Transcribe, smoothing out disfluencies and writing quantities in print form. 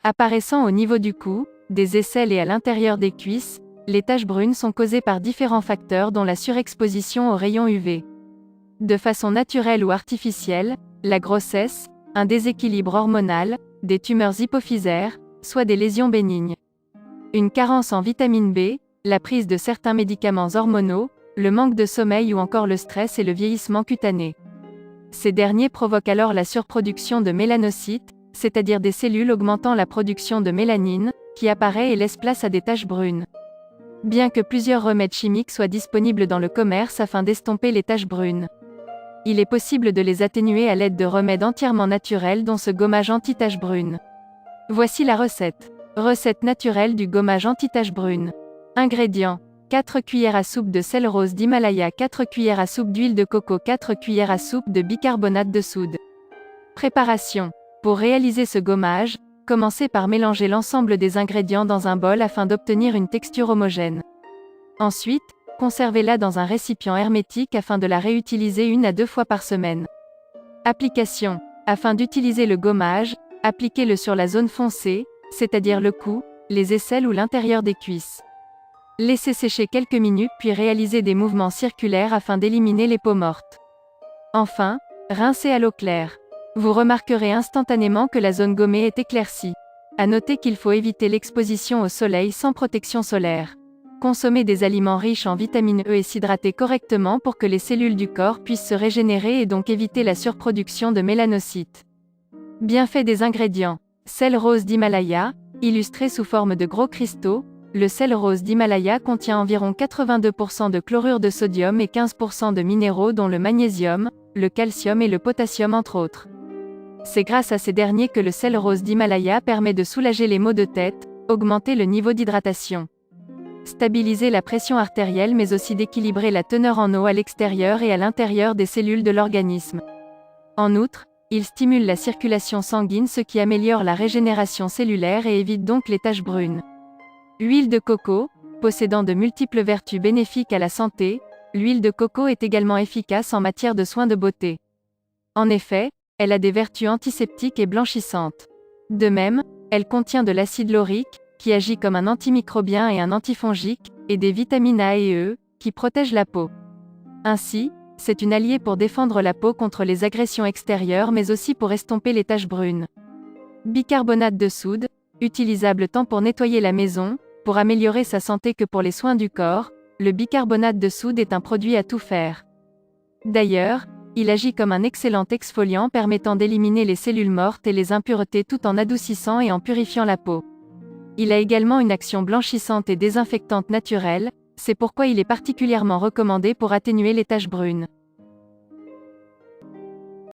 Apparaissant au niveau du cou, des aisselles et à l'intérieur des cuisses, les taches brunes sont causées par différents facteurs dont la surexposition aux rayons UV. De façon naturelle ou artificielle, la grossesse, un déséquilibre hormonal, des tumeurs hypophysaires, soit des lésions bénignes. Une carence en vitamine B, la prise de certains médicaments hormonaux, le manque de sommeil ou encore le stress et le vieillissement cutané. Ces derniers provoquent alors la surproduction de mélanocytes, c'est-à-dire des cellules augmentant la production de mélanine, qui apparaît et laisse place à des taches brunes. Bien que plusieurs remèdes chimiques soient disponibles dans le commerce afin d'estomper les taches brunes, il est possible de les atténuer à l'aide de remèdes entièrement naturels dont ce gommage anti-taches brunes. Voici la recette. Recette naturelle du gommage anti-taches brunes. Ingrédients. 4 cuillères à soupe de sel rose d'Himalaya, 4 cuillères à soupe d'huile de coco, 4 cuillères à soupe de bicarbonate de soude. Préparation. Pour réaliser ce gommage, commencez par mélanger l'ensemble des ingrédients dans un bol afin d'obtenir une texture homogène. Ensuite, conservez-la dans un récipient hermétique afin de la réutiliser 1 à 2 fois par semaine. Application. Afin d'utiliser le gommage, appliquez-le sur la zone foncée, c'est-à-dire le cou, les aisselles ou l'intérieur des cuisses. Laissez sécher quelques minutes puis réalisez des mouvements circulaires afin d'éliminer les peaux mortes. Enfin, rincez à l'eau claire. Vous remarquerez instantanément que la zone gommée est éclaircie. À noter qu'il faut éviter l'exposition au soleil sans protection solaire. Consommez des aliments riches en vitamine E et s'hydrater correctement pour que les cellules du corps puissent se régénérer et donc éviter la surproduction de mélanocytes. Bienfaits des ingrédients. Sel rose d'Himalaya, illustré sous forme de gros cristaux. Le sel rose d'Himalaya contient environ 82% de chlorure de sodium et 15% de minéraux dont le magnésium, le calcium et le potassium entre autres. C'est grâce à ces derniers que le sel rose d'Himalaya permet de soulager les maux de tête, augmenter le niveau d'hydratation, stabiliser la pression artérielle mais aussi d'équilibrer la teneur en eau à l'extérieur et à l'intérieur des cellules de l'organisme. En outre, il stimule la circulation sanguine ce qui améliore la régénération cellulaire et évite donc les taches brunes. Huile de coco, possédant de multiples vertus bénéfiques à la santé, l'huile de coco est également efficace en matière de soins de beauté. En effet, elle a des vertus antiseptiques et blanchissantes. De même, elle contient de l'acide laurique, qui agit comme un antimicrobien et un antifongique, et des vitamines A et E, qui protègent la peau. Ainsi, c'est une alliée pour défendre la peau contre les agressions extérieures mais aussi pour estomper les taches brunes. Bicarbonate de soude, utilisable tant pour nettoyer la maison, pour améliorer sa santé que pour les soins du corps, le bicarbonate de soude est un produit à tout faire. D'ailleurs, il agit comme un excellent exfoliant permettant d'éliminer les cellules mortes et les impuretés tout en adoucissant et en purifiant la peau. Il a également une action blanchissante et désinfectante naturelle, c'est pourquoi il est particulièrement recommandé pour atténuer les taches brunes.